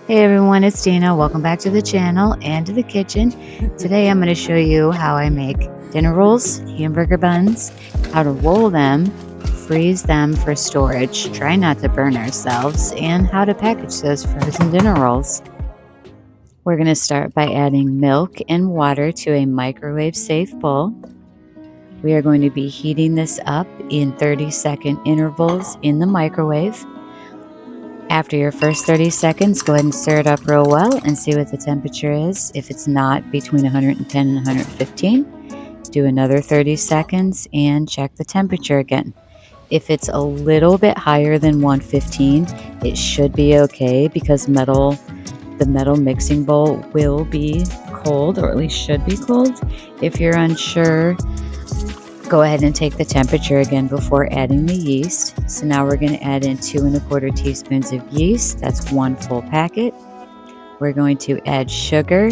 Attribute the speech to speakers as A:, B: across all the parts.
A: Hey everyone, it's Dina. Welcome back to the channel and to the kitchen. Today I'm going to show you how I make dinner rolls, hamburger buns, how to roll them, freeze them for storage, try not to burn ourselves, and how to package those frozen dinner rolls. We're going to start by adding milk and water to a microwave safe bowl. We are going to be heating this up in 30-second intervals in the microwave. After your first 30 seconds, go ahead and stir it up real well and see what the temperature is. If it's not between 110 and 115, do another 30 seconds and check the temperature again. If it's a little bit higher than 115, it should be okay because the metal mixing bowl will be cold, or at least should be cold. If you're unsure, go ahead and take the temperature again before adding the yeast. So now we're going to add in 2 1/4 teaspoons of yeast. That's 1 full packet. We're going to add sugar,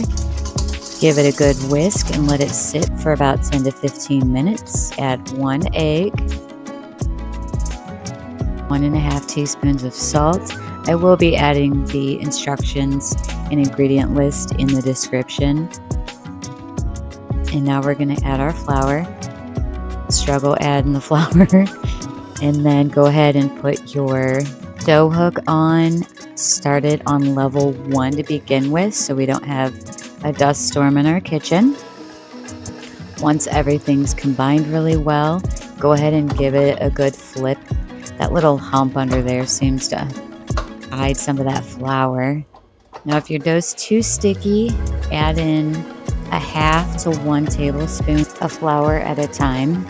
A: give it a good whisk and let it sit for about 10 to 15 minutes. Add 1 egg, 1½ teaspoons of salt. I will be adding the instructions and ingredient list in the description. And now we're going to add our flour. Struggle adding the flour, and then go ahead and put your dough hook on. Start it on level 1 to begin with so we don't have a dust storm in our kitchen. Once everything's combined really well, go ahead and give it a good flip. That little hump under there seems to hide some of that flour. Now if your dough's too sticky, add in 1/2 to 1 tablespoon of flour at a time.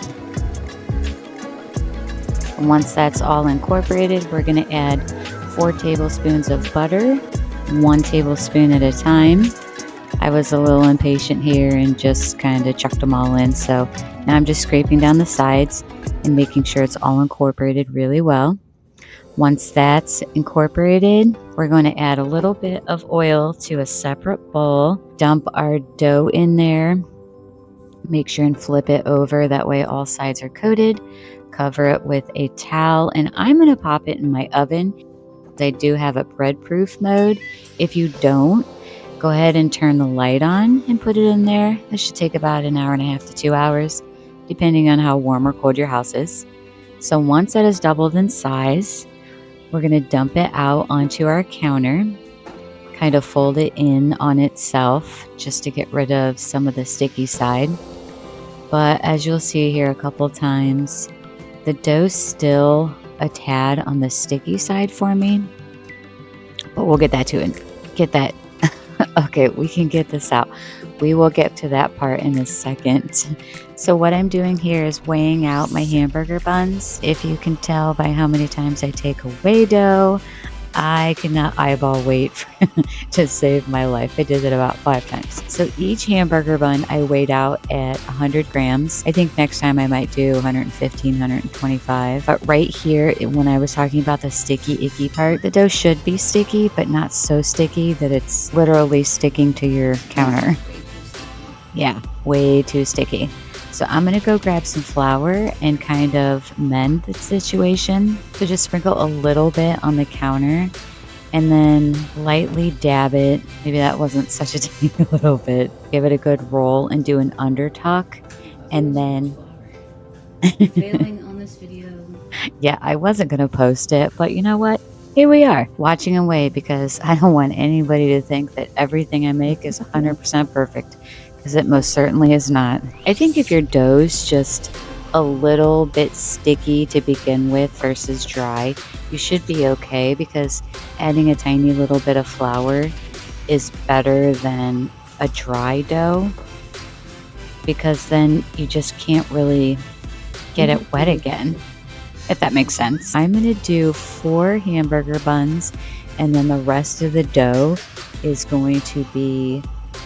A: And once that's all incorporated, we're going to add 4 tablespoons of butter, 1 tablespoon at a time. I was a little impatient here and just kind of chucked them all in. So now I'm just scraping down the sides and making sure it's all incorporated really well. Once that's incorporated, we're going to add a little bit of oil to a separate bowl. Dump our dough in there. Make sure and flip it over. That way all sides are coated. Cover it with a towel, and I'm going to pop it in my oven. I do have a bread-proof mode. If you don't, go ahead and turn the light on and put it in there. This should take about 1.5 to 2 hours, depending on how warm or cold your house is. So once that is doubled in size, we're going to dump it out onto our counter, kind of fold it in on itself just to get rid of some of the sticky side. But as you'll see here a couple times, the dough's still a tad on the sticky side for me, but we'll get that to it. Get that. Okay, we can get this out. We will get to that part in a second. So what I'm doing here is weighing out my hamburger buns. If you can tell by how many times I take away dough, I cannot eyeball weight to save my life. I did it about 5 times. So each hamburger bun I weighed out at 100 grams. I think next time I might do 115, 125. But right here, when I was talking about the sticky, icky part, the dough should be sticky, but not so sticky that it's literally sticking to your counter. Yeah, way too sticky. So I'm going to go grab some flour and kind of mend the situation. So just sprinkle a little bit on the counter and then lightly dab it. Maybe that wasn't such a tiny little bit. Give it a good roll and do an undertuck. And then...
B: Failing on this video.
A: Yeah, I wasn't going to post it, but you know what? Here we are, watching away, because I don't want anybody to think that everything I make is 100% perfect. Because it most certainly is not. I think if your dough's just a little bit sticky to begin with versus dry, you should be okay, because adding a tiny little bit of flour is better than a dry dough, because then you just can't really get it wet again, if that makes sense. I'm going to do 4 hamburger buns, and then the rest of the dough is going to be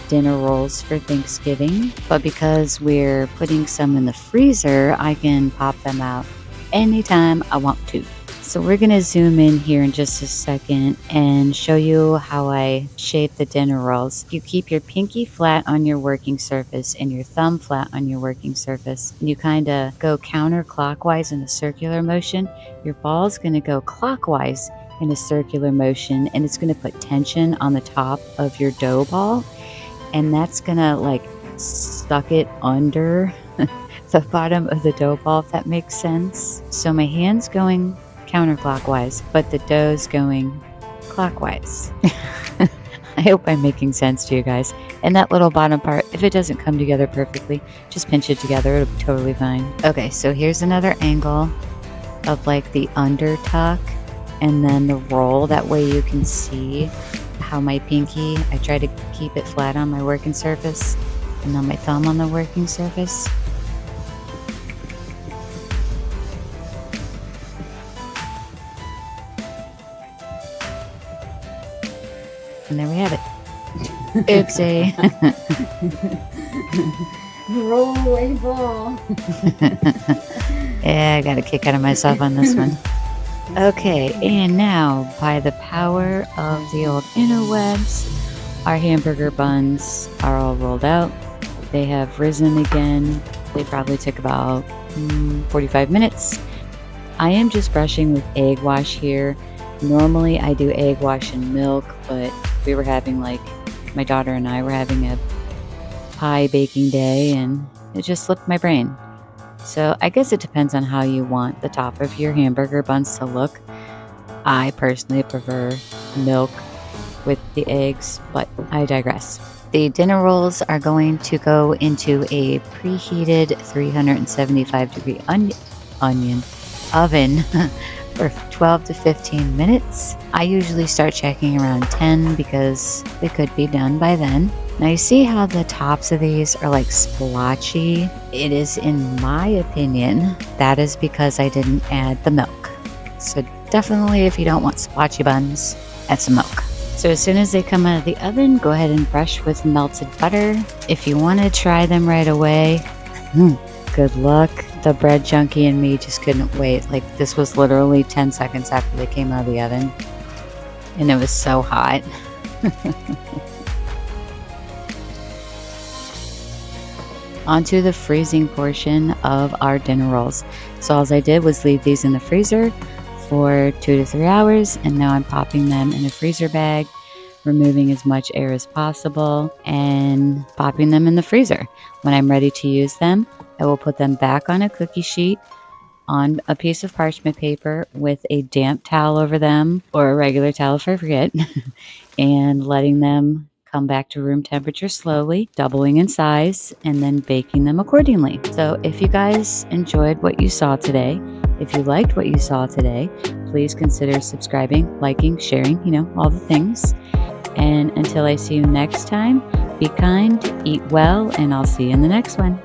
A: dinner rolls for Thanksgiving. But because we're putting some in the freezer, I can pop them out anytime I want to. So we're going to zoom in here in just a second and show you how I shape the dinner rolls. You keep your pinky flat on your working surface and your thumb flat on your working surface. And you kind of go counterclockwise in a circular motion. Your ball's going to go clockwise in a circular motion, and it's going to put tension on the top of your dough ball, and that's going to like suck it under the bottom of the dough ball, if that makes sense. So my hand's going counterclockwise, but the dough's going clockwise. I hope I'm making sense to you guys. And that little bottom part, if it doesn't come together perfectly, just pinch it together. It'll be totally fine. Okay, so here's another angle of like the under tuck and then the roll. That way you can see how my pinky, I try to keep it flat on my working surface and then my thumb on the working surface. And there we have it. Oopsie.
B: Roll away ball.
A: Yeah, I got a kick out of myself on this one. Okay, and now by the power of the old interwebs, our hamburger buns are all rolled out. They have risen again. They probably took about 45 minutes. I am just brushing with egg wash here. Normally I do egg wash and milk, but we were having my daughter and I were having a pie baking day and it just slipped my brain. So I guess it depends on how you want the top of your hamburger buns to look. I personally prefer milk with the eggs, but I digress. The dinner rolls are going to go into a preheated 375 degree onion oven for 12 to 15 minutes. I usually start checking around 10 because they could be done by then. Now you see how the tops of these are like splotchy? It is, in my opinion, that is because I didn't add the milk. So definitely if you don't want splotchy buns, add some milk. So as soon as they come out of the oven, go ahead and brush with melted butter. If you want to try them right away, good luck. The bread junkie in me just couldn't wait. Like, this was literally 10 seconds after they came out of the oven. And it was so hot. Onto the freezing portion of our dinner rolls. So all I did was leave these in the freezer for 2 to 3 hours, and now I'm popping them in a freezer bag, removing as much air as possible, and popping them in the freezer. When I'm ready to use them, I will put them back on a cookie sheet on a piece of parchment paper with a damp towel over them, or a regular towel if I forget, and letting them come back to room temperature slowly, doubling in size, and then baking them accordingly. So if you guys enjoyed what you saw today, if you liked what you saw today, please consider subscribing, liking, sharing, all the things. And until I see you next time, be kind, eat well, and I'll see you in the next one.